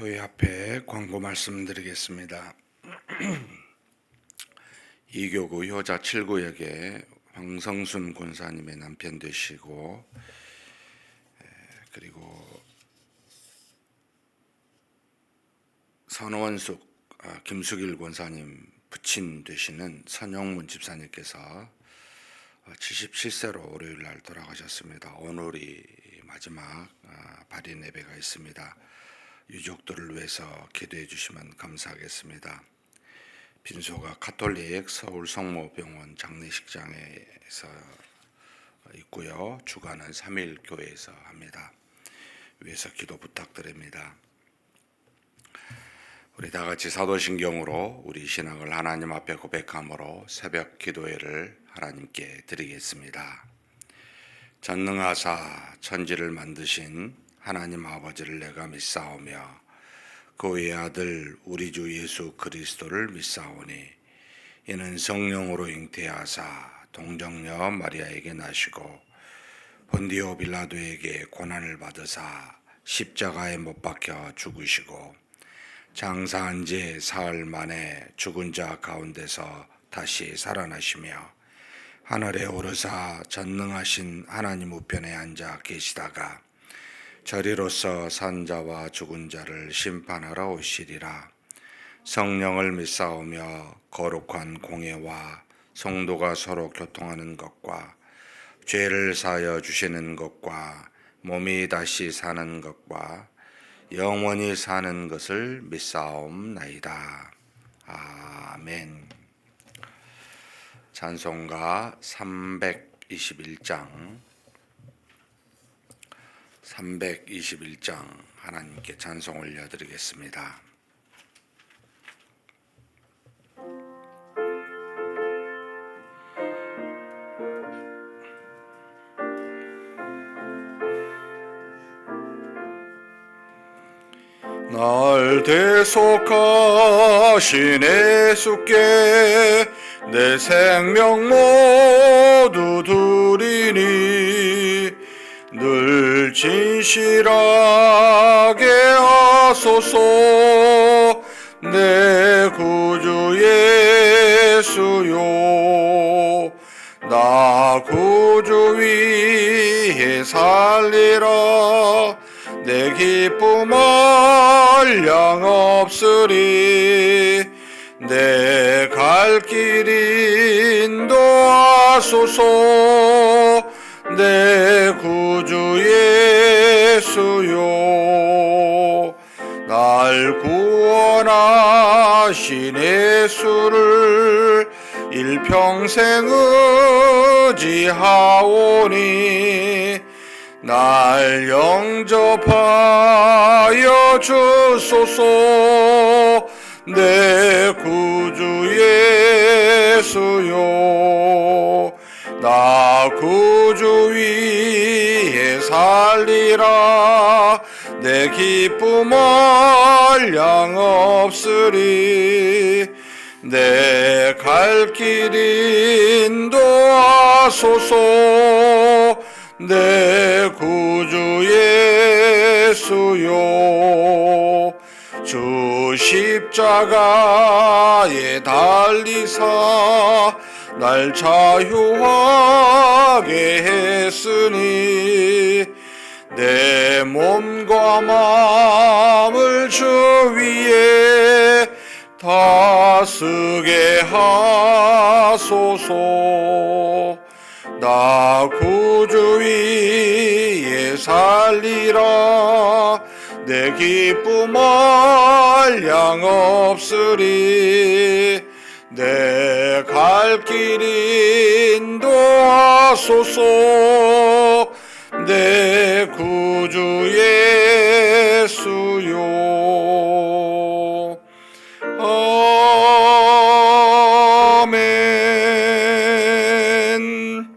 교회 앞에 광고 말씀드리겠습니다. 이교구 효자 7구역에 황성순 권사님의 남편 되시고, 그리고 선원숙 김숙일 권사님 부친 되시는 선영문 집사님께서 77세로 월요일 날 돌아가셨습니다. 오늘이 마지막 발인 예배가 있습니다. 유족들을 위해서 기도해 주시면 감사하겠습니다. 빈소가 가톨릭 서울 성모병원 장례식장에서 있고요. 주간은 3일 교회에서 합니다. 위해서 기도 부탁드립니다. 우리 다 같이 사도신경으로 우리 신앙을 하나님 앞에 고백함으로 새벽 기도회를 하나님께 드리겠습니다. 전능하사 천지를 만드신 하나님 아버지를 내가 믿사오며 그 외의 아들 우리 주 예수 그리스도를 믿사오니 이는 성령으로 잉태하사 동정녀 마리아에게 나시고 본디오 빌라도에게 고난을 받으사 십자가에 못 박혀 죽으시고 장사한 지 사흘 만에 죽은 자 가운데서 다시 살아나시며 하늘에 오르사 전능하신 하나님 우편에 앉아 계시다가 저리로서 산 자와 죽은 자를 심판하러 오시리라. 성령을 믿사오며 거룩한 공예와 성도가 서로 교통하는 것과 죄를 사하여 주시는 것과 몸이 다시 사는 것과 영원히 사는 것을 믿사옵나이다. 아멘. 찬송가 321장 하나님께 찬송 올려드리겠습니다. 날 대속하신 예수께 내 생명 모두 드리니 늘 진실하게 하소서. 내 구주 예수요, 나 구주 위에 살리라. 내 기쁨 한량 없으리. 내 갈 길 인도하소서. 내 구주 예수요, 날 구원하신 예수를 일평생 의지하오니 날 영접하여 주소서. 내 구주 예수요, 나 구주 위에 살리라. 내 기쁨 한량 없으리. 내 갈 길 인도하소서. 내 구주 예수요, 주 십자가에 달리사 날 자유하게 했으니 내 몸과 마음을 주 위에 다스게 하소서. 나 구주 위에 살리라. 내 기쁨 한량 없으리. 내 갈 길 인도하소서. 내 구주 예수요. 아멘.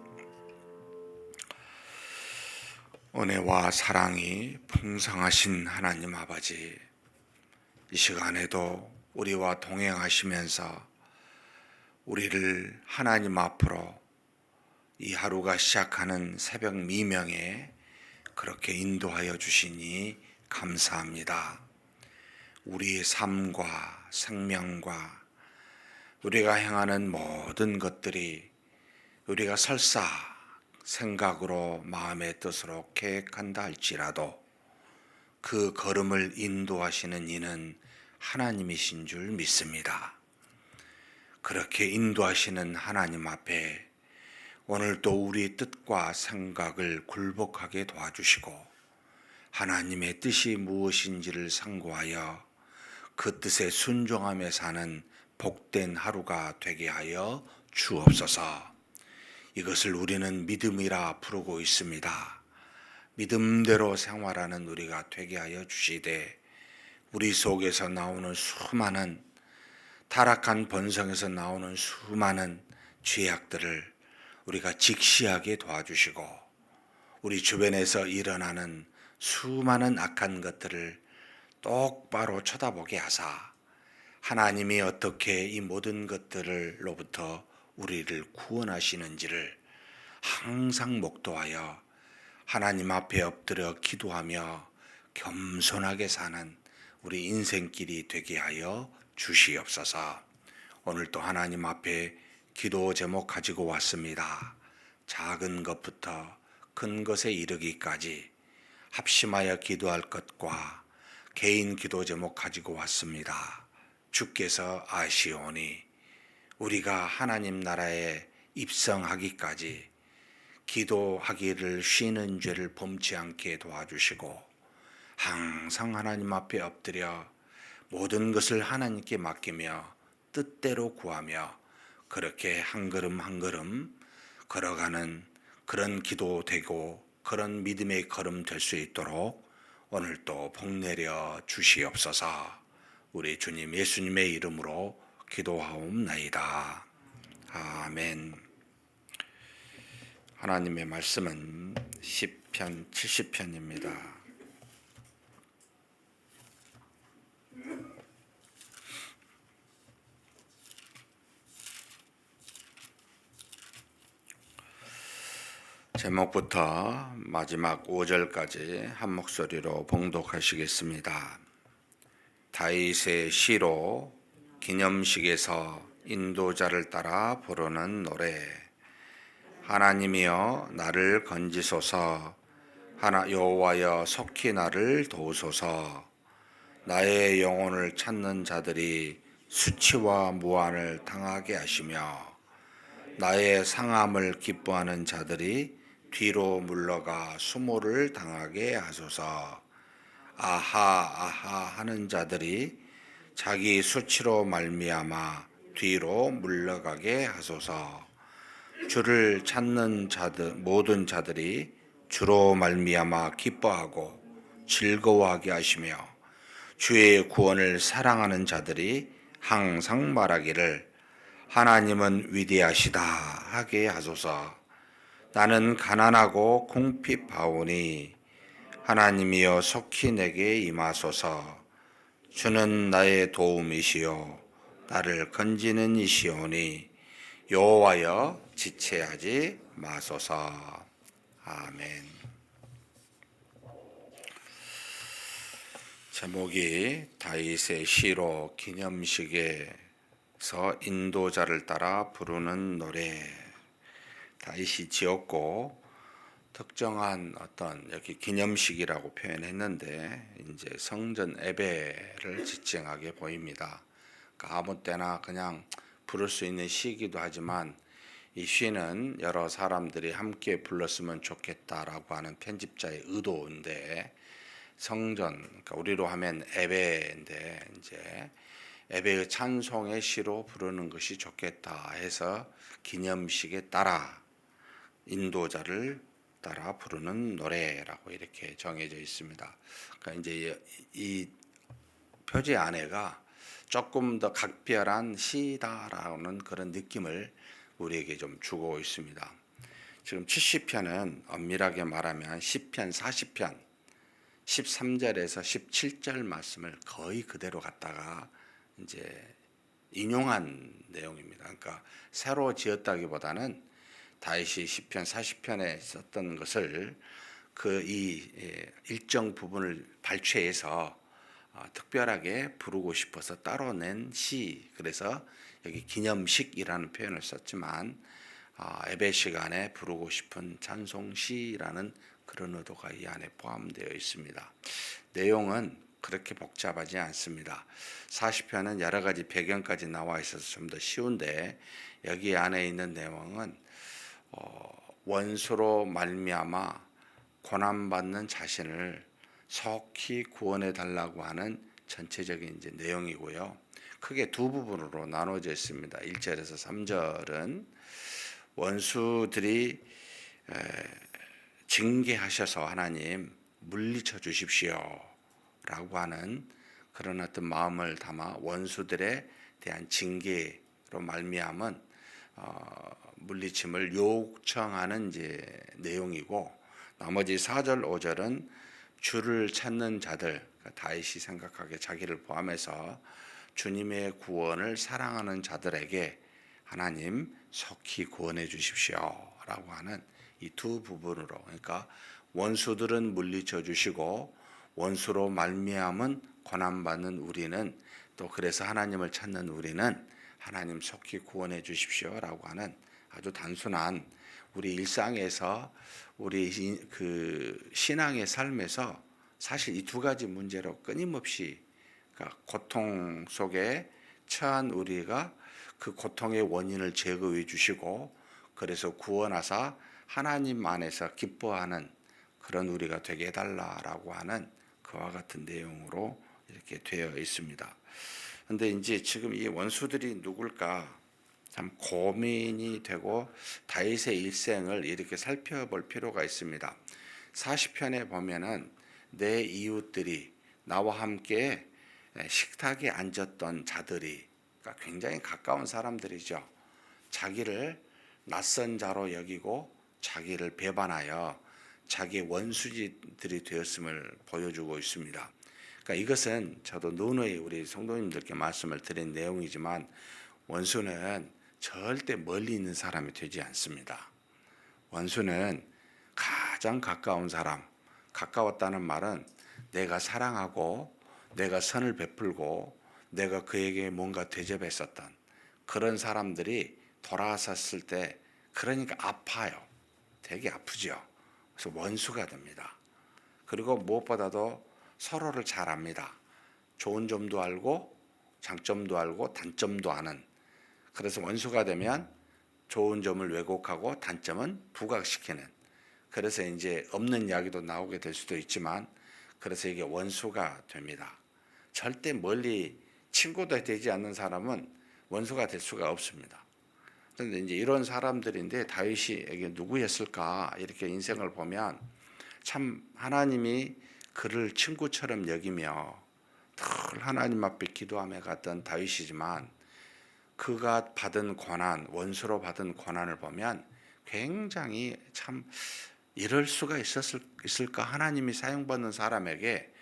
은혜와 사랑이 풍성하신 하나님 아버지, 이 시간에도 우리와 동행하시면서 우리를 하나님 앞으로 이 하루가 시작하는 새벽 미명에 그렇게 인도하여 주시니 감사합니다. 우리의 삶과 생명과 우리가 행하는 모든 것들이 우리가 설사 생각으로 마음의 뜻으로 계획한다 할지라도 그 걸음을 인도하시는 이는 하나님이신 줄 믿습니다. 그렇게 인도하시는 하나님 앞에 오늘도 우리 뜻과 생각을 굴복하게 도와주시고 하나님의 뜻이 무엇인지를 상고하여 그 뜻에 순종하며 사는 복된 하루가 되게 하여 주옵소서. 이것을 우리는 믿음이라 부르고 있습니다. 믿음대로 생활하는 우리가 되게 하여 주시되 우리 속에서 나오는 수많은 타락한 본성에서 나오는 수많은 죄악들을 우리가 직시하게 도와주시고 우리 주변에서 일어나는 수많은 악한 것들을 똑바로 쳐다보게 하사 하나님이 어떻게 이 모든 것들로부터 우리를 구원하시는지를 항상 목도하여 하나님 앞에 엎드려 기도하며 겸손하게 사는 우리 인생길이 되게 하여 주시옵소서. 오늘도 하나님 앞에 기도 제목 가지고 왔습니다. 작은 것부터 큰 것에 이르기까지 합심하여 기도할 것과 개인 기도 제목 가지고 왔습니다. 주께서 아시오니 우리가 하나님 나라에 입성하기까지 기도하기를 쉬는 죄를 범치 않게 도와주시고 항상 하나님 앞에 엎드려 모든 것을 하나님께 맡기며 뜻대로 구하며 그렇게 한 걸음 한 걸음 걸어가는 그런 기도 되고 그런 믿음의 걸음 될 수 있도록 오늘도 복내려 주시옵소서. 우리 주님 예수님의 이름으로 기도하옵나이다. 아멘. 하나님의 말씀은 시편 70편입니다. 제목부터 마지막 5절까지 한 목소리로 봉독하시겠습니다. 다윗의 시로 기념식에서 인도자를 따라 부르는 노래. 하나님이여 나를 건지소서. 여호와여 속히 나를 도우소서. 나의 영혼을 찾는 자들이 수치와 무한을 당하게 하시며 나의 상함을 기뻐하는 자들이 뒤로 물러가 수모를 당하게 하소서. 아하 아하 하는 자들이 자기 수치로 말미암아 뒤로 물러가게 하소서. 주를 찾는 자들 모든 자들이 주로 말미암아 기뻐하고 즐거워하게 하시며 주의 구원을 사랑하는 자들이 항상 말하기를 하나님은 위대하시다 하게 하소서. 나는 가난하고 궁핍하오니 하나님이여 속히 내게 임하소서. 주는 나의 도움이시요 나를 건지는 이시오니 여호와여 지체하지 마소서. 아멘. 제목이 다윗의 시로 기념식에서 인도자를 따라 부르는 노래. 다윗이 지었고 특정한 어떤 여기 기념식이라고 표현했는데 이제 성전 예배를 지칭하게 보입니다. 그러니까 아무 때나 그냥 부를 수 있는 시이기도 하지만 이 시는 여러 사람들이 함께 불렀으면 좋겠다라고 하는 편집자의 의도인데 성전, 그러니까 우리로 하면 예배인데 이제 예배의 찬송의 시로 부르는 것이 좋겠다 해서 기념식에 따라 인도자를 따라 부르는 노래라고 이렇게 정해져 있습니다. 그러니까 이제 이 표지 안에가 조금 더 각별한 시다라는 그런 느낌을 우리에게 좀 주고 있습니다. 지금 70편은 엄밀하게 말하면 시편 40편 13절에서 17절 말씀을 거의 그대로 갖다가 이제 인용한 내용입니다. 그러니까 새로 지었다기보다는 다윗이 시편 40편에 썼던 것을 그 이 일정 부분을 발췌해서 특별하게 부르고 싶어서 따로 낸 시. 그래서 여기 기념식이라는 표현을 썼지만 예배 시간에 부르고 싶은 찬송시라는 그런 의도가 이 안에 포함되어 있습니다. 내용은 그렇게 복잡하지 않습니다. 40편은 여러 가지 배경까지 나와 있어서 좀 더 쉬운데 여기 안에 있는 내용은 원수로 말미암아 고난받는 자신을 속히 구원해 달라고 하는 전체적인 이제 내용이고요. 크게 두 부분으로 나눠져 있습니다. 1절에서 3절은 원수들이 징계하셔서 하나님 물리쳐 주십시오 라고 하는 그런 어떤 마음을 담아 원수들에 대한 징계로 말미암은 물리침을 요청하는 이제 내용이고, 나머지 4절 5절은 주를 찾는 자들, 다윗이 생각하기에 자기를 포함해서 주님의 구원을 사랑하는 자들에게 하나님 속히 구원해 주십시오 라고 하는 이 두 부분으로, 그러니까 원수들은 물리쳐 주시고 원수로 말미암은 고난받는 우리는, 또 그래서 하나님을 찾는 우리는 하나님 속히 구원해 주십시오 라고 하는 아주 단순한 우리 일상에서 우리 그 신앙의 삶에서 사실 이 두 가지 문제로 끊임없이, 그러니까 고통 속에 처한 우리가 그 고통의 원인을 제거해 주시고 그래서 구원하사 하나님 안에서 기뻐하는 그런 우리가 되게 해달라라고 하는 그와 같은 내용으로 이렇게 되어 있습니다. 그런데 이제 지금 이 원수들이 누굴까 참 고민이 되고 다윗의 일생을 이렇게 살펴볼 필요가 있습니다. 40편에 보면은 내 이웃들이 나와 함께 식탁에 앉았던 자들이, 그러니까 굉장히 가까운 사람들이죠. 자기를 낯선 자로 여기고 자기를 배반하여 자기의 원수들이 되었음을 보여주고 있습니다. 그러니까 이것은 저도 누누이 우리 성도님들께 말씀을 드린 내용이지만 원수는 절대 멀리 있는 사람이 되지 않습니다. 원수는 가장 가까운 사람, 가까웠다는 말은 내가 사랑하고 내가 선을 베풀고 내가 그에게 뭔가 대접했었던 그런 사람들이 돌아섰을 때, 그러니까 아파요. 되게 아프죠. 그래서 원수가 됩니다. 그리고 무엇보다도 서로를 잘 압니다. 좋은 점도 알고 장점도 알고 단점도 아는, 그래서 원수가 되면 좋은 점을 왜곡하고 단점은 부각시키는, 그래서 이제 없는 이야기도 나오게 될 수도 있지만 그래서 이게 원수가 됩니다. 절대 멀리 친구도 되지 않는 사람은 원수가 될 수가 없습니다. 그런데 이제 이런 사람들인데 다윗이 이게 누구였을까 이렇게 인생을 보면 참 하나님이 그를 친구처럼 여기며 늘 하나님 앞에 기도하며 갔던 다윗이지만 그가 받은 고난, 원수로 받은 고난을 보면 굉장히 참 이럴 수가 있을까? 하나님이 사용받는 사람에게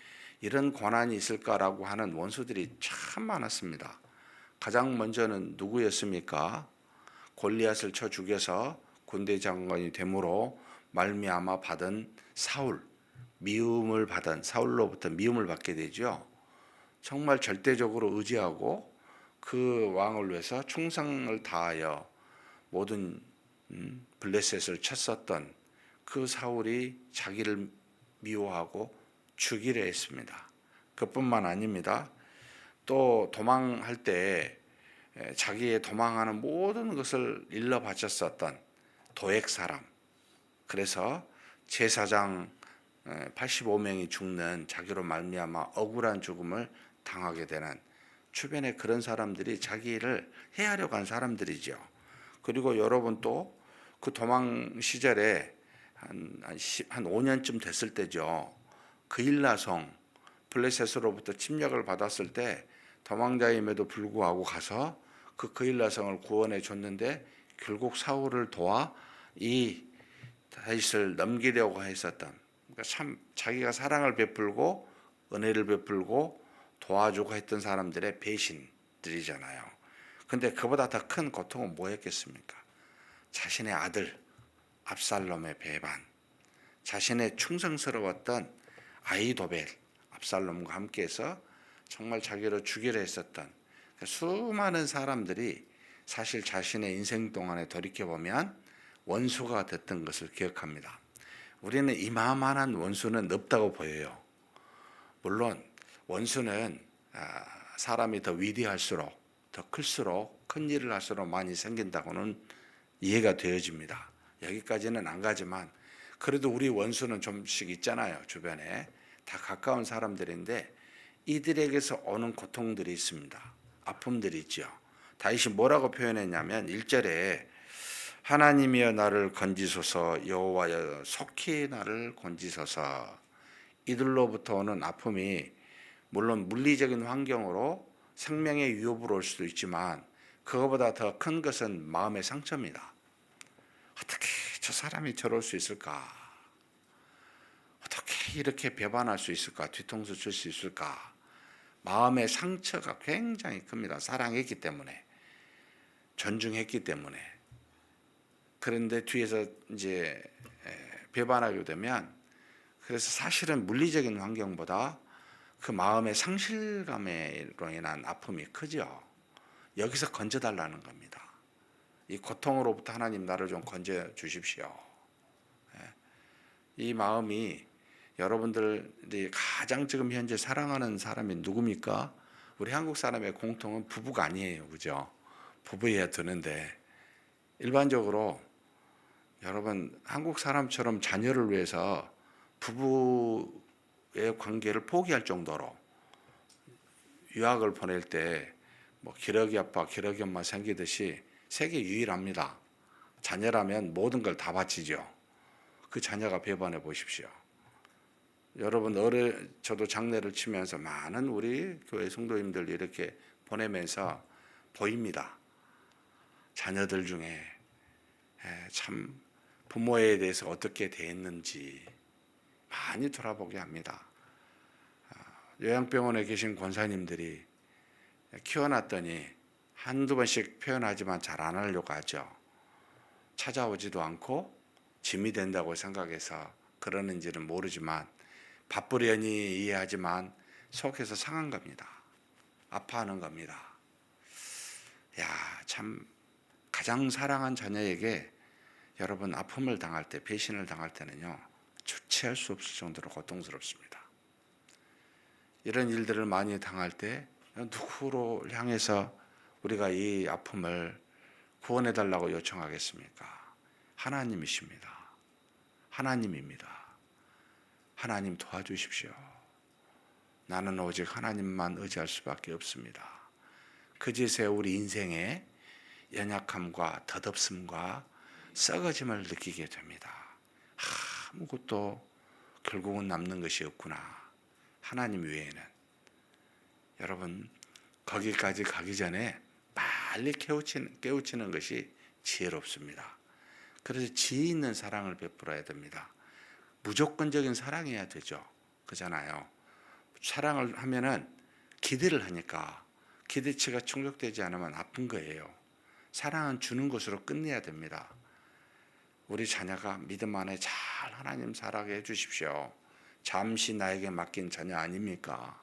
이런 고난이 있을까라고 하는 원수들이 참 많았습니다. 가장 먼저는 누구였습니까? 골리앗을 쳐 죽여서 군대 장관이 됨으로 말미암아 받은 사울, 미움을 받은 사울로부터 미움을 받게 되죠. 정말 절대적으로 의지하고 그 왕을 위해서 충성을 다하여 모든 블레셋을 쳤었던 그 사울이 자기를 미워하고 죽이려 했습니다. 그뿐만 아닙니다. 또 도망할 때 자기의 도망하는 모든 것을 일러 바쳤었던 도액 사람, 그래서 제사장 85명이 죽는 자기로 말미암아 억울한 죽음을 당하게 되는, 주변에 그런 사람들이 자기를 해하려고 한 사람들이죠. 그리고 여러분 또 그 도망 시절에 한 5년쯤 됐을 때죠. 그일라성 블레셋으로부터 침략을 받았을 때 도망자임에도 불구하고 가서 그 그일라성을 구원해 줬는데 결국 사울을 도와 이 다윗을 넘기려고 했었던, 그러니까 참 자기가 사랑을 베풀고 은혜를 베풀고 도와주고 했던 사람들의 배신들이잖아요. 근데 그보다 더 큰 고통은 뭐였겠습니까? 자신의 아들 압살롬의 배반, 자신의 충성스러웠던 아히도벨, 압살롬과 함께해서 정말 자기를 죽이려 했었던 수많은 사람들이 사실 자신의 인생 동안에 돌이켜보면 원수가 됐던 것을 기억합니다. 우리는 이만한 원수는 없다고 보여요. 물론 원수는 사람이 더 위대할수록, 더 클수록, 큰 일을 할수록 많이 생긴다고는 이해가 되어집니다. 여기까지는 안 가지만 그래도 우리 원수는 좀씩 있잖아요. 주변에 다 가까운 사람들인데 이들에게서 오는 고통들이 있습니다. 아픔들이 있죠. 다윗이 뭐라고 표현했냐면 1절에 하나님이여 나를 건지소서, 여호와여 속히 나를 건지소서. 이들로부터 오는 아픔이 물론 물리적인 환경으로 생명의 위협으로 올 수도 있지만 그거보다 더 큰 것은 마음의 상처입니다. 어떻게 저 사람이 저럴 수 있을까? 어떻게 이렇게 배반할 수 있을까? 뒤통수 칠 수 있을까? 마음의 상처가 굉장히 큽니다. 사랑했기 때문에, 존중했기 때문에. 그런데 뒤에서 이제 배반하게 되면, 그래서 사실은 물리적인 환경보다 그 마음의 상실감으로 인한 아픔이 크죠. 여기서 건져달라는 겁니다. 이 고통으로부터 하나님 나를 좀 건져 주십시오. 이 마음이 여러분들이 가장 지금 현재 사랑하는 사람이 누굽니까? 우리 한국 사람의 공통은 부부가 아니에요. 그죠? 부부여야 되는데 일반적으로 여러분 한국 사람처럼 자녀를 위해서 부부의 관계를 포기할 정도로 유학을 보낼 때 뭐 기러기 아빠, 기러기 엄마 생기듯이 세계 유일합니다. 자녀라면 모든 걸 다 바치죠. 그 자녀가 배반해 보십시오. 여러분 저도 장례를 치면서 많은 우리 교회 성도님들 이렇게 보내면서 보입니다. 자녀들 중에 참 부모에 대해서 어떻게 대했는지 많이 돌아보게 합니다. 요양병원에 계신 권사님들이 키워놨더니 한두 번씩 표현하지만 잘 안 하려고 하죠. 찾아오지도 않고 짐이 된다고 생각해서 그러는지는 모르지만 바쁘려니 이해하지만 속에서 상한 겁니다. 아파하는 겁니다. 야, 참 가장 사랑한 자녀에게 여러분 아픔을 당할 때, 배신을 당할 때는요, 주체할 수 없을 정도로 고통스럽습니다. 이런 일들을 많이 당할 때 누구로 향해서 우리가 이 아픔을 구원해 달라고 요청하겠습니까? 하나님이십니다. 하나님입니다. 하나님 도와주십시오. 나는 오직 하나님만 의지할 수밖에 없습니다. 그제서야 우리 인생의 연약함과 덧없음과 썩어짐을 느끼게 됩니다. 아무것도 결국은 남는 것이 없구나. 하나님 외에는. 여러분 거기까지 가기 전에 빨리 깨우치는 것이 지혜롭습니다. 그래서 지혜 있는 사랑을 베풀어야 됩니다. 무조건적인 사랑해야 되죠. 그잖아요. 사랑을 하면은 기대를 하니까 기대치가 충족되지 않으면 아픈 거예요. 사랑은 주는 것으로 끝내야 됩니다. 우리 자녀가 믿음 안에 잘 하나님 살아게 해주십시오. 잠시 나에게 맡긴 자녀 아닙니까?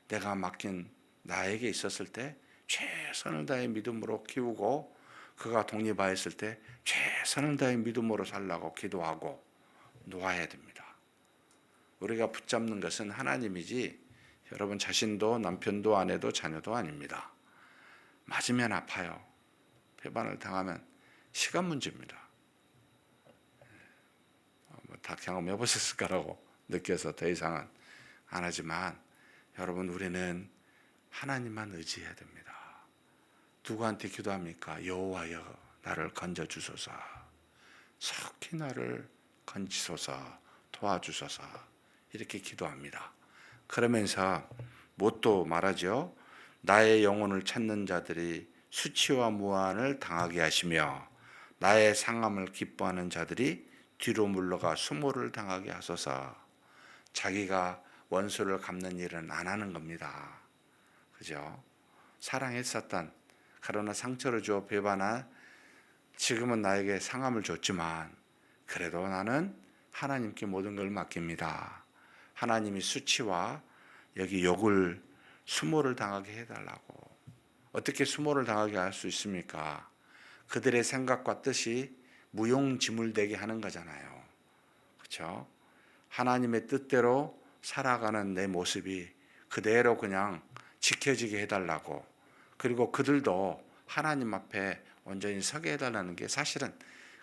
내가 맡긴 나에게 있었을 때 최선을 다해 믿음으로 키우고 그가 독립하였을 때 최선을 다해 믿음으로 살라고 기도하고 놓아야 됩니다. 우리가 붙잡는 것은 하나님이지 여러분 자신도 남편도 아내도 자녀도 아닙니다. 맞으면 아파요. 배반을 당하면 시간 문제입니다. 다 경험해 보셨을 거라고 느껴서 더 이상은 안 하지만 여러분 우리는 하나님만 의지해야 됩니다. 누구한테 기도합니까? 여호와여 나를 건져주소서. 속히 나를 건지소서. 도와주소서. 이렇게 기도합니다. 그러면서 뭣도 말하죠. 나의 영혼을 찾는 자들이 수치와 무한을 당하게 하시며 나의 상함을 기뻐하는 자들이 뒤로 물러가 수모를 당하게 하소서. 자기가 원수를 갚는 일은 안 하는 겁니다. 그죠? 사랑했었던 그러나 상처를 주어 배반한 지금은 나에게 상함을 줬지만 그래도 나는 하나님께 모든 걸 맡깁니다. 하나님이 수치와 여기 욕을 수모를 당하게 해달라고. 어떻게 수모를 당하게 할 수 있습니까? 그들의 생각과 뜻이 무용지물되게 하는 거잖아요. 그렇죠? 하나님의 뜻대로 살아가는 내 모습이 그대로 그냥 지켜지게 해달라고. 그리고 그들도 하나님 앞에 온전히 서게 해달라는 게 사실은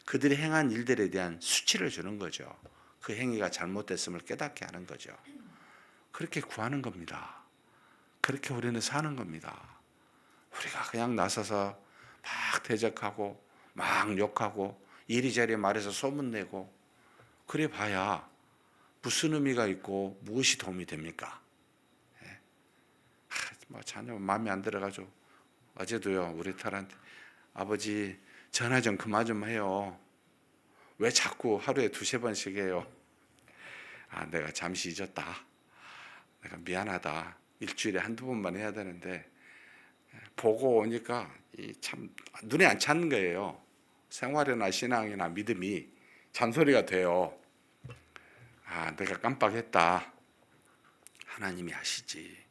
그들이 행한 일들에 대한 수치를 주는 거죠. 그 행위가 잘못됐음을 깨닫게 하는 거죠. 그렇게 구하는 겁니다. 그렇게 우리는 사는 겁니다. 우리가 그냥 나서서 막 대적하고 막 욕하고 이리저리 말해서 소문내고 그래 봐야 무슨 의미가 있고 무엇이 도움이 됩니까? 뭐 자녀 마음에 안 들어가지고 어제도요 우리 딸한테 아버지 전화 좀 그만 좀 해요. 왜 자꾸 하루에 두세 번씩 해요? 아, 내가 잠시 잊었다. 내가 미안하다. 일주일에 한두 번만 해야 되는데 보고 오니까 참 눈에 안 차는 거예요. 생활이나 신앙이나 믿음이 잔소리가 돼요. 아, 내가 깜빡했다. 하나님이 하시지.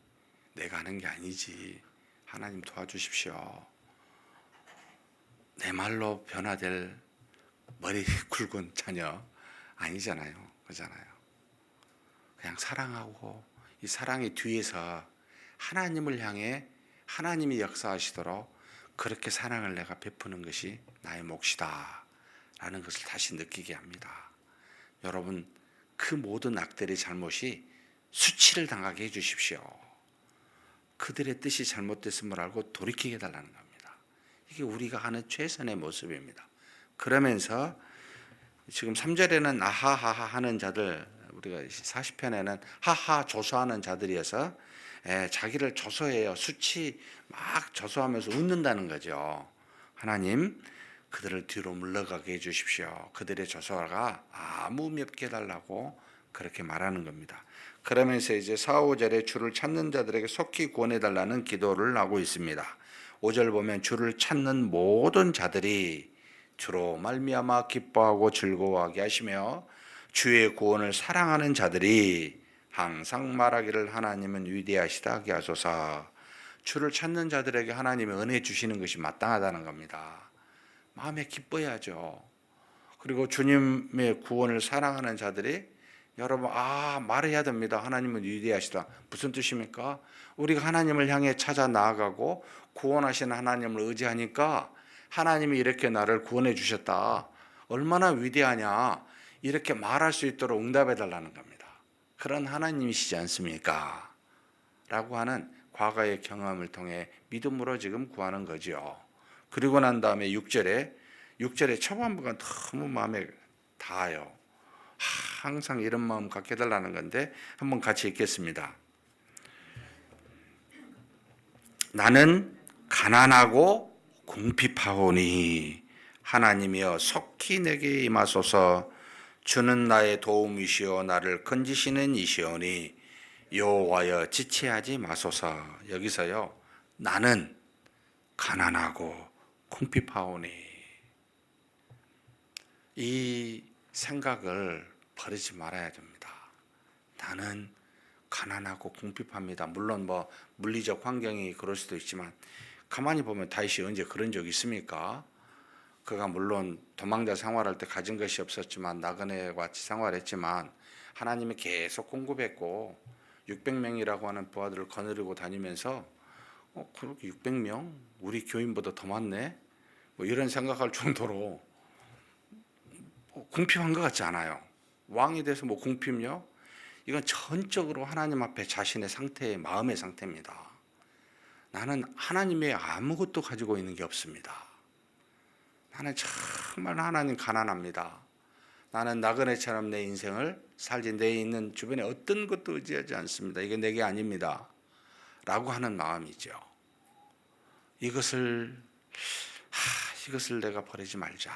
내가 하는 게 아니지. 하나님 도와주십시오. 내 말로 변화될 머리 굵은 자녀 아니잖아요. 그잖아요. 그냥 사랑하고 이 사랑의 뒤에서 하나님을 향해 하나님이 역사하시도록 그렇게 사랑을 내가 베푸는 것이 나의 몫이다 라는 것을 다시 느끼게 합니다. 여러분, 그 모든 악들의 잘못이 수치를 당하게 해주십시오. 그들의 뜻이 잘못됐음을 알고 돌이키게 해달라는 겁니다. 이게 우리가 하는 최선의 모습입니다. 그러면서 지금 3절에는 아하하하 하는 자들, 우리가 40편에는 하하 조소하는 자들이어서 자기를 조소해요. 수치 막 조소하면서 웃는다는 거죠. 하나님 그들을 뒤로 물러가게 해주십시오. 그들의 조소가 아무 의미 없게 해달라고 그렇게 말하는 겁니다. 그러면서 이제 4, 5절에 주를 찾는 자들에게 속히 구원해달라는 기도를 하고 있습니다. 5절 보면 주를 찾는 모든 자들이 주로 말미암아 기뻐하고 즐거워하게 하시며 주의 구원을 사랑하는 자들이 항상 말하기를 하나님은 위대하시다 하게 하소서. 주를 찾는 자들에게 하나님의 은혜 주시는 것이 마땅하다는 겁니다. 마음에 기뻐야죠. 그리고 주님의 구원을 사랑하는 자들이 여러분 말해야 됩니다. 하나님은 위대하시다. 무슨 뜻입니까? 우리가 하나님을 향해 찾아 나아가고 구원하신 하나님을 의지하니까 하나님이 이렇게 나를 구원해 주셨다. 얼마나 위대하냐. 이렇게 말할 수 있도록 응답해 달라는 겁니다. 그런 하나님이시지 않습니까? 라고 하는 과거의 경험을 통해 믿음으로 지금 구하는 거죠. 그리고 난 다음에 6절에 초반부가 너무 마음에 닿아요. 항상 이런 마음 갖게 해달라는 건데 한번 같이 읽겠습니다. 나는 가난하고 궁핍하오니 하나님이여 속히 내게 임하소서. 주는 나의 도움이시오 나를 건지시는 이시오니 여호와여 지체하지 마소서. 여기서요 나는 가난하고 궁핍하오니 이 생각을 버리지 말아야 됩니다. 나는 가난하고 궁핍합니다. 물론 뭐 물리적 환경이 그럴 수도 있지만 가만히 보면 다윗이 언제 그런 적 있습니까? 그가 물론 도망자 생활할 때 가진 것이 없었지만 나그네와 같이 생활했지만 하나님이 계속 공급했고 600명이라고 하는 부하들을 거느리고 다니면서 그렇게 600명? 우리 교인보다 더 많네? 뭐 이런 생각할 정도로 궁핍한 것 같지 않아요. 왕이 돼서 뭐 궁핍요? 이건 전적으로 하나님 앞에 자신의 상태의 마음의 상태입니다. 나는 하나님의 아무것도 가지고 있는 게 없습니다. 나는 정말 하나님 가난합니다. 나는 나그네처럼 내 인생을 살지 내 있는 주변에 어떤 것도 의지하지 않습니다. 이게 내게 아닙니다. 라고 하는 마음이죠. 이것을 내가 버리지 말자.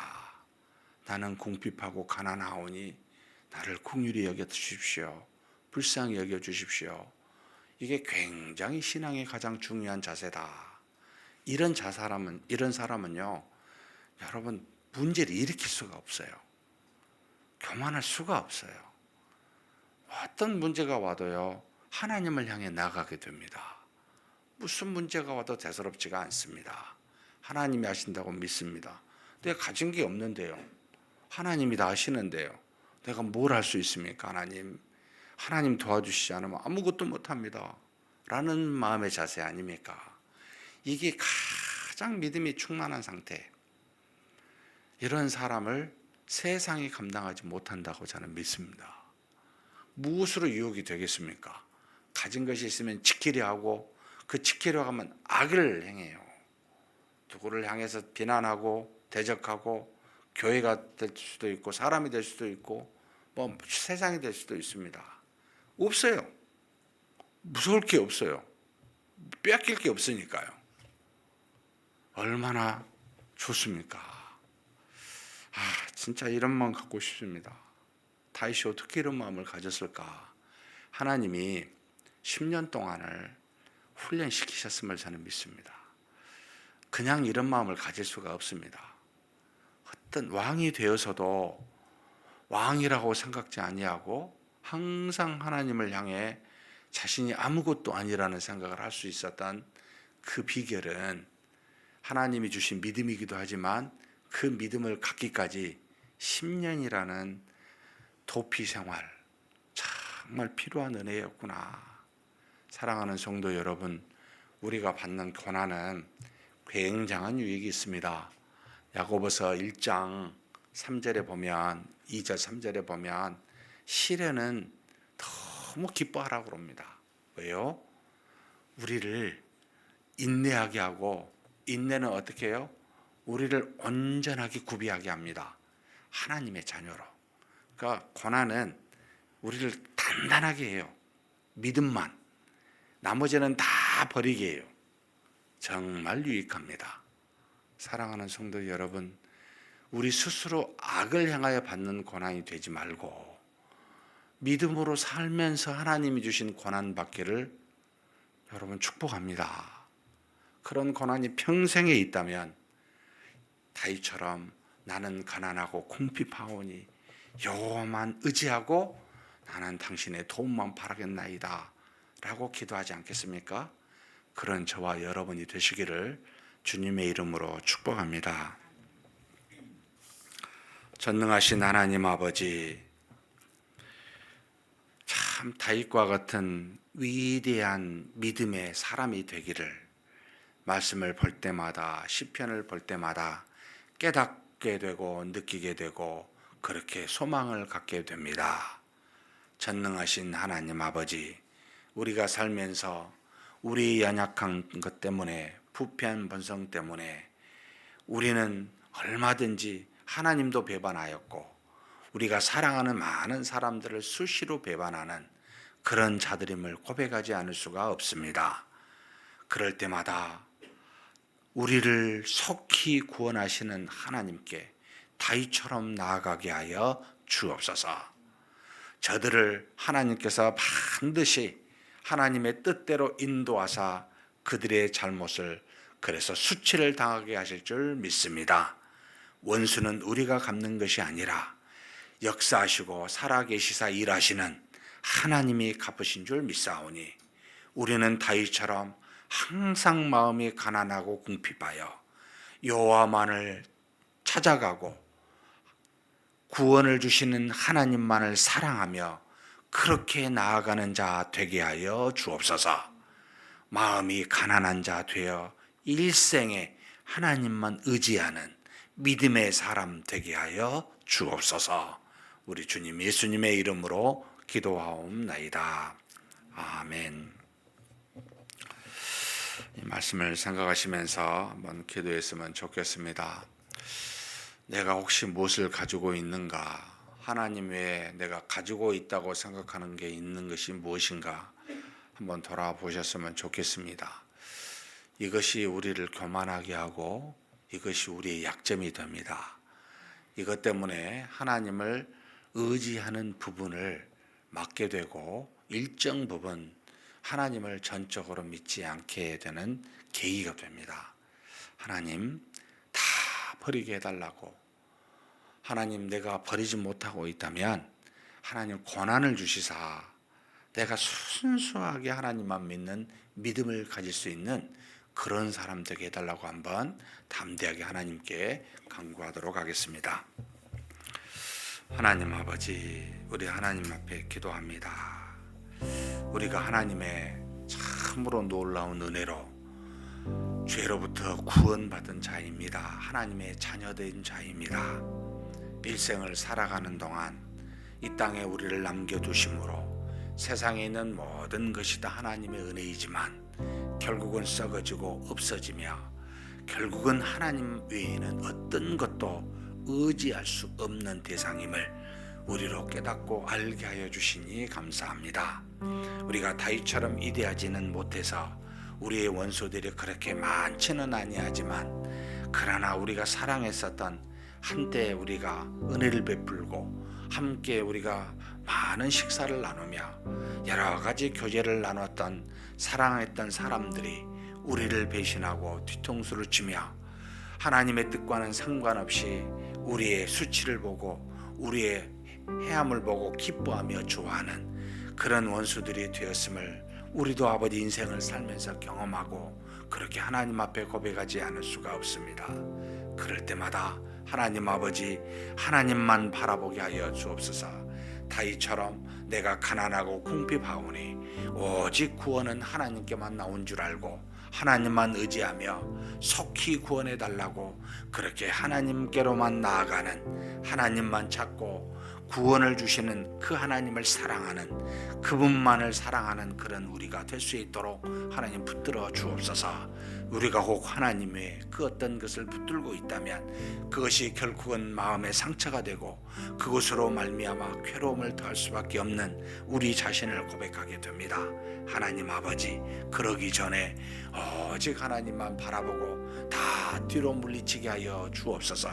나는 궁핍하고 가난하오니 나를 긍휼히 여겨 주십시오. 불쌍히 여겨 주십시오. 이게 굉장히 신앙의 가장 중요한 자세다. 이런 사람은요, 여러분 문제를 일으킬 수가 없어요. 교만할 수가 없어요. 어떤 문제가 와도요, 하나님을 향해 나가게 됩니다. 무슨 문제가 와도 대수롭지가 않습니다. 하나님이 하신다고 믿습니다. 내가 가진 게 없는데요. 하나님이 다 하시는데요. 내가 뭘 할 수 있습니까? 하나님 도와주시지 않으면 아무것도 못합니다. 라는 마음의 자세 아닙니까? 이게 가장 믿음이 충만한 상태. 이런 사람을 세상이 감당하지 못한다고 저는 믿습니다. 무엇으로 유혹이 되겠습니까? 가진 것이 있으면 지키려 하고 그 지키려 하면 악을 행해요. 누구를 향해서 비난하고 대적하고 교회가 될 수도 있고 사람이 될 수도 있고 뭐 세상이 될 수도 있습니다. 없어요. 무서울 게 없어요. 빼앗길 게 없으니까요. 얼마나 좋습니까? 진짜 이런 마음 갖고 싶습니다. 다윗이 어떻게 이런 마음을 가졌을까? 하나님이 10년 동안을 훈련시키셨음을 저는 믿습니다. 그냥 이런 마음을 가질 수가 없습니다. 어떤 왕이 되어서도 왕이라고 생각지 아니하고 항상 하나님을 향해 자신이 아무것도 아니라는 생각을 할 수 있었던 그 비결은 하나님이 주신 믿음이기도 하지만 그 믿음을 갖기까지 10년이라는 도피 생활, 정말 필요한 은혜였구나. 사랑하는 성도 여러분, 우리가 받는 고난은 굉장한 유익이 있습니다. 야고보서 1장 3절에 보면 2절 3절에 보면 시련은 너무 기뻐하라고 그럽니다. 왜요? 우리를 인내하게 하고, 인내는 어떻게 해요? 우리를 온전하게 구비하게 합니다. 하나님의 자녀로. 그러니까 고난은 우리를 단단하게 해요. 믿음만. 나머지는 다 버리게 해요. 정말 유익합니다. 사랑하는 성도 여러분, 우리 스스로 악을 향하여 받는 고난이 되지 말고 믿음으로 살면서 하나님이 주신 고난 받기를 여러분 축복합니다. 그런 고난이 평생에 있다면 다윗처럼 나는 가난하고 궁핍하오니 여호와만 의지하고 나는 당신의 도움만 바라겠나이다 라고 기도하지 않겠습니까? 그런 저와 여러분이 되시기를 주님의 이름으로 축복합니다. 전능하신 하나님 아버지, 참 다윗과 같은 위대한 믿음의 사람이 되기를 말씀을 볼 때마다, 시편을 볼 때마다 깨닫게 되고 느끼게 되고 그렇게 소망을 갖게 됩니다. 전능하신 하나님 아버지, 우리가 살면서 우리 연약한 것 때문에, 부패한 본성 때문에 우리는 얼마든지 하나님도 배반하였고 우리가 사랑하는 많은 사람들을 수시로 배반하는 그런 자들임을 고백하지 않을 수가 없습니다. 그럴 때마다 우리를 속히 구원하시는 하나님께 다윗처럼 나아가게 하여 주옵소서. 저들을 하나님께서 반드시 하나님의 뜻대로 인도하사 그들의 잘못을, 그래서 수치를 당하게 하실 줄 믿습니다. 원수는 우리가 갚는 것이 아니라 역사하시고 살아계시사 일하시는 하나님이 갚으신 줄 믿사오니 우리는 다윗처럼 항상 마음이 가난하고 궁핍하여 여호와만을 찾아가고 구원을 주시는 하나님만을 사랑하며 그렇게 나아가는 자 되게 하여 주옵소서. 마음이 가난한 자 되어 일생에 하나님만 의지하는 믿음의 사람 되게 하여 주옵소서. 우리 주님 예수님의 이름으로 기도하옵나이다. 아멘. 이 말씀을 생각하시면서 한번 기도했으면 좋겠습니다. 내가 혹시 무엇을 가지고 있는가? 하나님 외에 내가 가지고 있다고 생각하는 게 있는 것이 무엇인가? 한번 돌아보셨으면 좋겠습니다. 이것이 우리를 교만하게 하고 이것이 우리의 약점이 됩니다. 이것 때문에 하나님을 의지하는 부분을 막게 되고 일정 부분 하나님을 전적으로 믿지 않게 되는 계기가 됩니다. 하나님 다 버리게 해달라고, 하나님 내가 버리지 못하고 있다면 하나님 고난을 주시사 내가 순수하게 하나님만 믿는 믿음을 가질 수 있는 그런 사람 되게 해달라고 한번 담대하게 하나님께 간구하도록 하겠습니다. 하나님 아버지, 우리 하나님 앞에 기도합니다. 우리가 하나님의 참으로 놀라운 은혜로 죄로부터 구원받은 자입니다. 하나님의 자녀된 자입니다. 일생을 살아가는 동안 이 땅에 우리를 남겨두심으로 세상에 있는 모든 것이 다 하나님의 은혜이지만 결국은 썩어지고 없어지며 결국은 하나님 외에는 어떤 것도 의지할 수 없는 대상임을 우리로 깨닫고 알게 하여 주시니 감사합니다. 우리가 다윗처럼 이대하지는 못해서 우리의 원수들이 그렇게 많지는 아니하지만 그러나 우리가 사랑했었던 한때 우리가 은혜를 베풀고 함께 우리가 많은 식사를 나누며 여러 가지 교제를 나눴던 사랑했던 사람들이 우리를 배신하고 뒤통수를 치며 하나님의 뜻과는 상관없이 우리의 수치를 보고 우리의 해함을 보고 기뻐하며 좋아하는 그런 원수들이 되었음을 우리도 아버지 인생을 살면서 경험하고 그렇게 하나님 앞에 고백하지 않을 수가 없습니다. 그럴 때마다 하나님 아버지, 하나님만 바라보게 하여 주옵소서. 다윗처럼 내가 가난하고 궁핍하오니 오직 구원은 하나님께만 나온 줄 알고 하나님만 의지하며 속히 구원해 달라고 그렇게 하나님께로만 나아가는, 하나님만 찾고 구원을 주시는 그 하나님을 사랑하는, 그분만을 사랑하는 그런 우리가 될 수 있도록 하나님 붙들어 주옵소서. 우리가 혹 하나님의 그 어떤 것을 붙들고 있다면 그것이 결국은 마음의 상처가 되고 그것으로 말미암아 괴로움을 더할 수밖에 없는 우리 자신을 고백하게 됩니다. 하나님 아버지, 그러기 전에 오직 하나님만 바라보고 다 뒤로 물리치게 하여 주옵소서.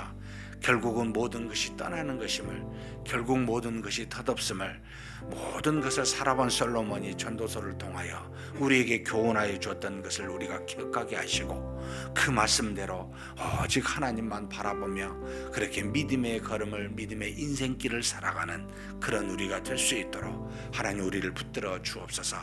결국은 모든 것이 떠나는 것임을, 결국 모든 것이 덧없음을, 모든 것을 살아본 솔로몬이 전도서를 통하여 우리에게 교훈하여 주었던 것을 우리가 기억하게 하시고 그 말씀대로 오직 하나님만 바라보며 그렇게 믿음의 걸음을, 믿음의 인생길을 살아가는 그런 우리가 될 수 있도록 하나님 우리를 붙들어 주옵소서.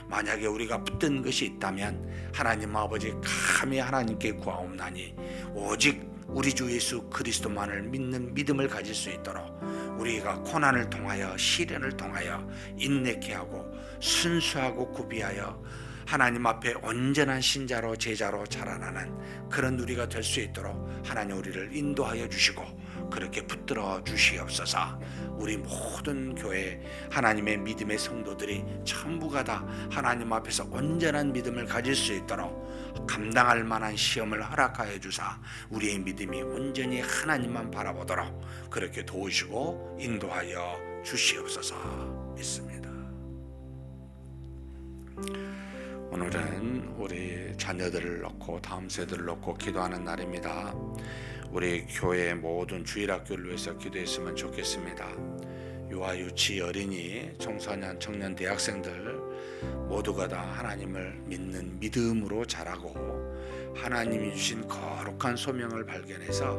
만약에 우리가 붙든 것이 있다면 하나님 아버지 감히 하나님께 구하옵나니 오직 우리 주 예수 그리스도만을 믿는 믿음을 가질 수 있도록 우리가 고난을 통하여 시련을 통하여 인내케 하고 순수하고 구비하여 하나님 앞에 온전한 신자로 제자로 자라나는 그런 우리가 될 수 있도록 하나님 우리를 인도하여 주시고 그렇게 붙들어 주시옵소서. 우리 모든 교회 하나님의 믿음의 성도들이 전부가 다 하나님 앞에서 온전한 믿음을 가질 수 있도록 감당할 만한 시험을 허락하여 주사 우리의 믿음이 온전히 하나님만 바라보도록 그렇게 도우시고 인도하여 주시옵소서 믿습니다. 오늘은 우리 자녀들을 놓고 다음 세대를 놓고 기도하는 날입니다. 우리 교회의 모든 주일학교를 위해서 기도했으면 좋겠습니다. 유아, 유치, 어린이, 청소년, 청년, 대학생들 모두가 다 하나님을 믿는 믿음으로 자라고 하나님이 주신 거룩한 소명을 발견해서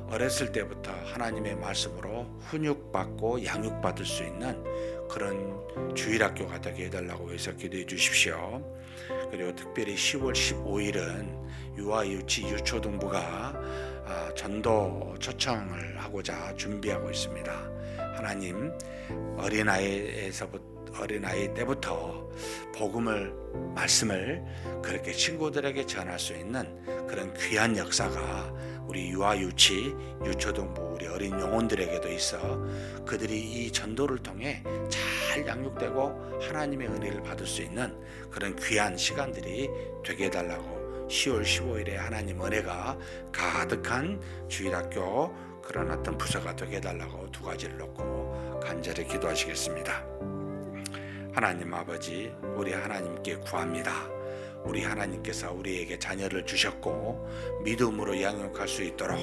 어렸을 때부터 하나님의 말씀으로 훈육받고 양육받을 수 있는 그런 주일학교가 되게 해달라고 해서 기도해 주십시오. 그리고 특별히 10월 15일은 유아, 유치, 유초등부가 전도 초청을 하고자 준비하고 있습니다. 하나님, 어린아이 때부터 복음을, 말씀을 그렇게 친구들에게 전할 수 있는 그런 귀한 역사가 우리 유아, 유치, 유초등부 우리 어린 영혼들에게도 있어 그들이 이 전도를 통해 잘 양육되고 하나님의 은혜를 받을 수 있는 그런 귀한 시간들이 되게 해달라고 10월 15일에 하나님 은혜가 가득한 주일학교 그런 어떤 부서가 되게 해달라고 두 가지를 놓고 간절히 기도하시겠습니다. 하나님 아버지, 우리 하나님께 구합니다. 우리 하나님께서 우리에게 자녀를 주셨고 믿음으로 양육할 수 있도록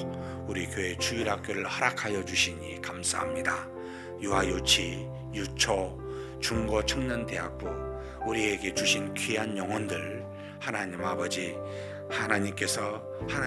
우리 교회 주일학교를 허락하여 주시니 감사합니다. 유아, 유치, 유초, 중고, 청년, 대학부 우리에게 주신 귀한 영혼들 하나님 아버지 하나님께서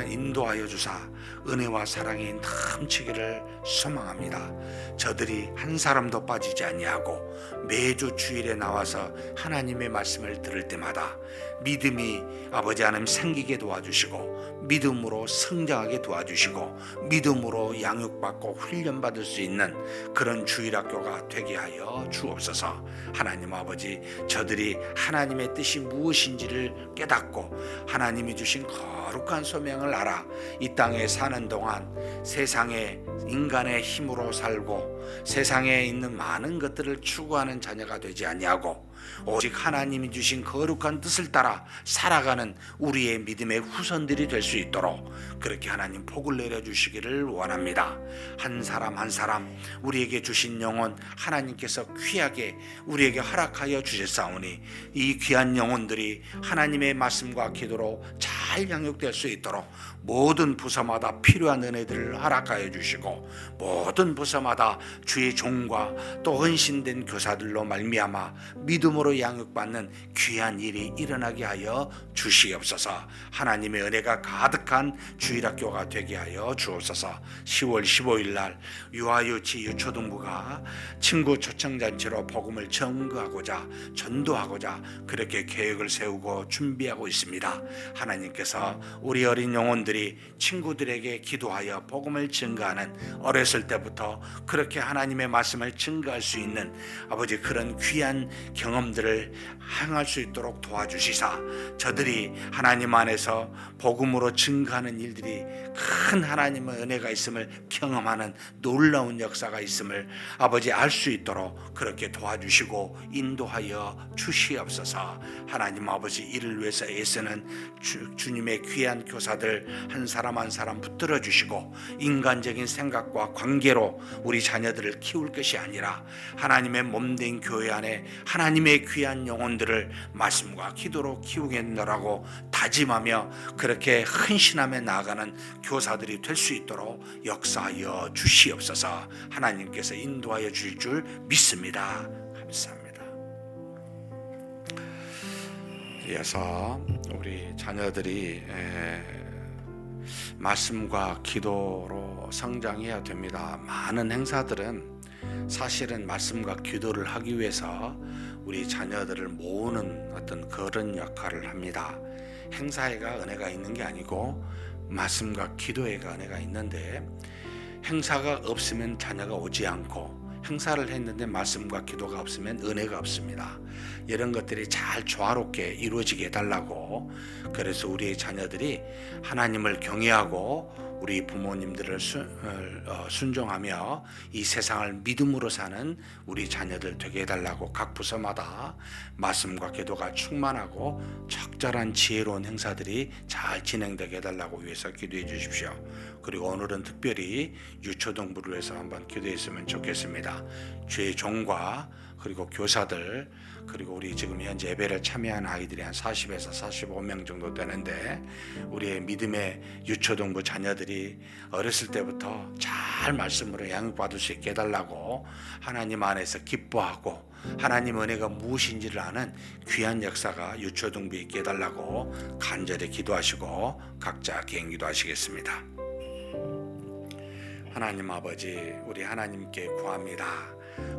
인도하여 주사 은혜와 사랑이 넘치기를 소망합니다. 저들이 한 사람도 빠지지 아니하고 매주 주일에 나와서 하나님의 말씀을 들을 때마다 믿음이 아버지 하나님 생기게 도와주시고 믿음으로 성장하게 도와주시고 믿음으로 양육받고 훈련받을 수 있는 그런 주일학교가 되게 하여 주옵소서. 하나님 아버지, 저들이 하나님의 뜻이 무엇인지를 깨닫고 하나님이 주신 거룩한 소명을 알아 이 땅에 사는 동안 세상에 인간의 힘으로 살고 세상에 있는 많은 것들을 추구하는 자녀가 되지 아니하고 오직 하나님이 주신 거룩한 뜻을 따라 살아가는 우리의 믿음의 후손들이 될 수 있도록 그렇게 하나님 복을 내려주시기를 원합니다. 한 사람 한 사람 우리에게 주신 영혼 하나님께서 귀하게 우리에게 허락하여 주셨사오니 이 귀한 영혼들이 하나님의 말씀과 기도로 잘 양육될 수 있도록 모든 부서마다 필요한 은혜들을 허락하여 주시고 모든 부서마다 주의 종과 또 헌신된 교사들로 말미암아 믿음으로 양육받는 귀한 일이 일어나게 하여 주시옵소서. 하나님의 은혜가 가득한 주일학교가 되게 하여 주옵소서. 10월 15일 날 유아유치 유초등부가 친구 초청잔치로 복음을 전거하고자 전도하고자 그렇게 계획을 세우고 준비하고 있습니다. 하나님께서 우리 어린 영혼들이 친구들에게 기도하여 복음을 증거하는 어렸을 때부터 그렇게 하나님의 말씀을 증거할 수 있는 아버지 그런 귀한 경험들을 행할 수 있도록 도와주시사 저들이 하나님 안에서 복음으로 증거하는 일들이 큰 하나님의 은혜가 있음을 경험하는 놀라운 역사가 있음을 아버지 알 수 있도록 그렇게 도와주시고 인도하여 주시옵소서. 하나님 아버지 이를 위해서 애쓰는 주님의 귀한 교사들 한 사람 한 사람 붙들어 주시고 인간적인 생각과 관계로 우리 자녀들을 키울 것이 아니라 하나님의 몸된 교회 안에 하나님의 귀한 영혼들을 말씀과 기도로 키우겠노라고 다짐하며 그렇게 헌신하며 나아가는 교사들이 될 수 있도록 역사하여 주시옵소서. 하나님께서 인도하여 주실 줄 믿습니다. 감사합니다. 이어서 우리 자녀들이 말씀과 기도로 성장해야 됩니다. 많은 행사들은 사실은 말씀과 기도를 하기 위해서 우리 자녀들을 모으는 어떤 그런 역할을 합니다. 행사회가 은혜가 있는 게 아니고 말씀과 기도회가 은혜가 있는데 행사가 없으면 자녀가 오지 않고 행사를 했는데 말씀과 기도가 없으면 은혜가 없습니다. 이런 것들이 잘 조화롭게 이루어지게 해달라고 그래서 우리의 자녀들이 하나님을 경외하고 우리 부모님들을 순종하며 이 세상을 믿음으로 사는 우리 자녀들 되게 해달라고 각 부서마다 말씀과 기도가 충만하고 적절한 지혜로운 행사들이 잘 진행되게 해달라고 위해서 기도해 주십시오. 그리고 오늘은 특별히 유초등부를 위해서 한번 기도했으면 좋겠습니다. 주의 종과 그리고 교사들 그리고 우리 지금 현재 예배를 참여한 아이들이 한 40에서 45명 정도 되는데 우리의 믿음의 유초등부 자녀들이 어렸을 때부터 잘 말씀으로 양육받을 수 있게 해달라고 하나님 안에서 기뻐하고 하나님 은혜가 무엇인지를 아는 귀한 역사가 유초등부에 있게 해달라고 간절히 기도하시고 각자 개인 기도하시겠습니다. 하나님 아버지, 우리 하나님께 구합니다.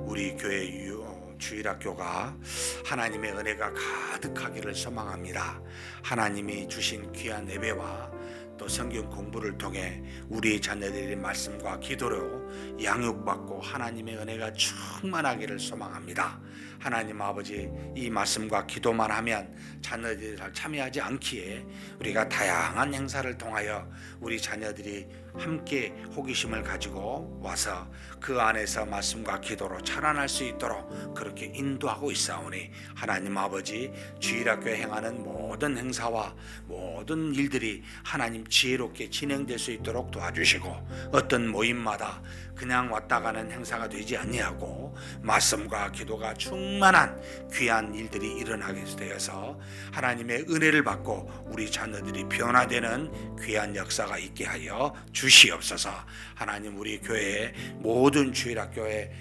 우리 교회 주일학교가 하나님의 은혜가 가득하기를 소망합니다. 하나님이 주신 귀한 예배와 또 성경 공부를 통해 우리 자녀들의 말씀과 기도로 양육받고 하나님의 은혜가 충만하기를 소망합니다. 하나님 아버지, 이 말씀과 기도만 하면 자녀들이 잘 참여하지 않기에 우리가 다양한 행사를 통하여 우리 자녀들이 함께 호기심을 가지고 와서 그 안에서 말씀과 기도로 자라날 수 있도록 그렇게 인도하고 있사오니 하나님 아버지, 주일학교에 행하는 모든 행사와 모든 일들이 하나님 지혜롭게 진행될 수 있도록 도와주시고 어떤 모임마다 그냥 왔다 가는 행사가 되지 아니하고 말씀과 기도가 충만한 귀한 일들이 일어나게 되어서 하나님의 은혜를 받고 우리 자녀들이 변화되는 귀한 역사가 있게 하여 주시옵소서. 하나님, 우리 교회의 모든 주일학교의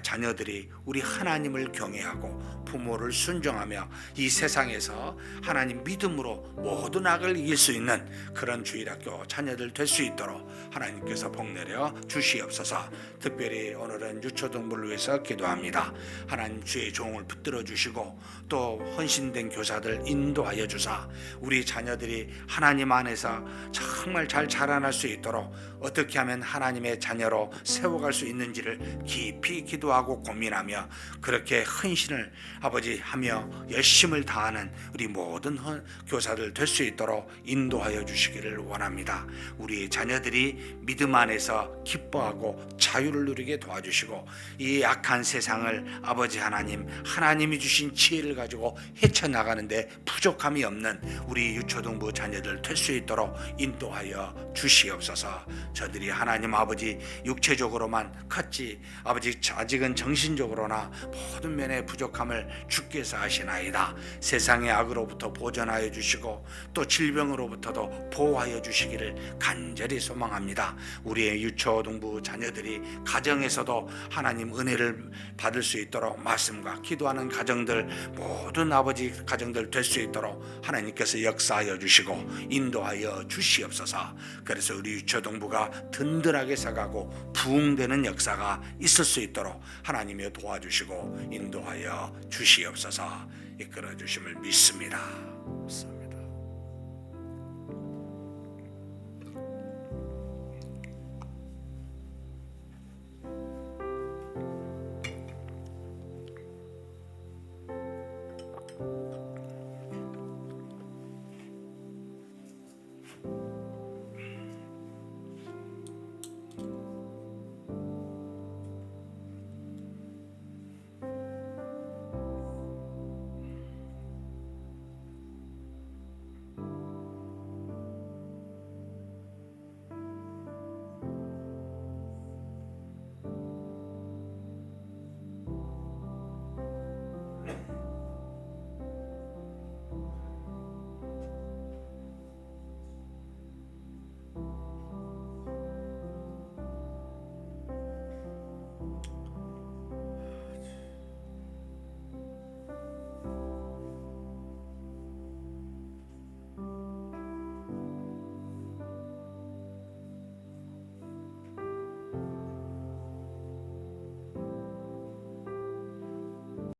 자녀들이 우리 하나님을 경외하고 부모를 순종하며 이 세상에서 하나님 믿음으로 모든 악을 이길 수 있는 그런 주일학교 자녀들 될 수 있도록 하나님께서 복내려 주시옵소서. 특별히 오늘은 유초등부를 위해서 기도합니다. 하나님, 주의 종을 붙들어 주시고 또 헌신된 교사들 인도하여 주사 우리 자녀들이 하나님 안에서 정말 잘 자라날 수 있도록 어떻게 하면 하나님의 자녀로 세워갈 수 있는지를 깊이 기도하고 고민하며 그렇게 헌신을 아버지 하며 열심을 다하는 우리 모든 교사들 될 수 있도록 인도하여 주시기를 원합니다. 우리 자녀들이 믿음 안에서 기뻐하고 자유를 누리게 도와주시고 이 악한 세상을 아버지 하나님, 하나님이 주신 지혜를 가지고 헤쳐나가는데 부족함이 없는 우리 유초등부 자녀들 될 수 있도록 인도하여 주시옵소서. 저들이 하나님 아버지 육체적으로만 컸지 아버지 아직은 정신적으로나 모든 면의 부족함을 주께서 아시나이다. 세상의 악으로부터 보전하여 주시고 또 질병으로부터도 보호하여 주시기를 간절히 소망합니다. 우리의 유초등부 자녀들이 가정에서도 하나님 은혜를 받을 수 있도록 말씀과 기도하는 가정들 모든 아버지 가정들 될 수 있도록 하나님께서 역사하여 주시고 인도하여 주시옵소서. 그래서 우리 유초등부가 든든하게 서가고 부흥되는 역사가 있을 수 있도록 하나님이 도와주시고 인도하여 주시옵소서. 이끌어 주심을 믿습니다.